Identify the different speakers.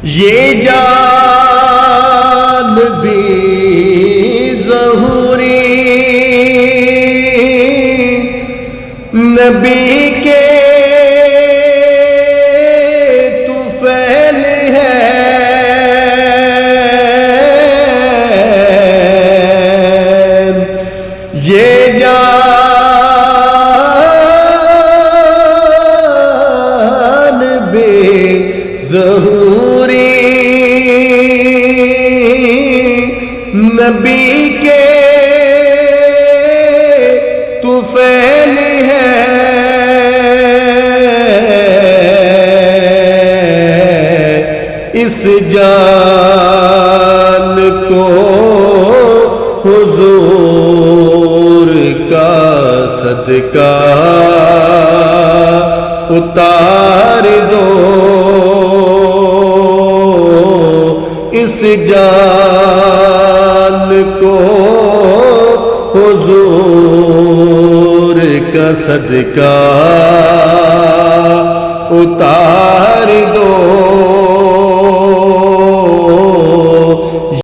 Speaker 1: یہ جان بھی ظہوری نبی کے طفیل ہے، یہ جان بھی ظہوری نبی کے طفیل ہے، اس جان کو حضور کا صدقہ اتار دو، اس جان کو حضور کا صدقہ اتار دو۔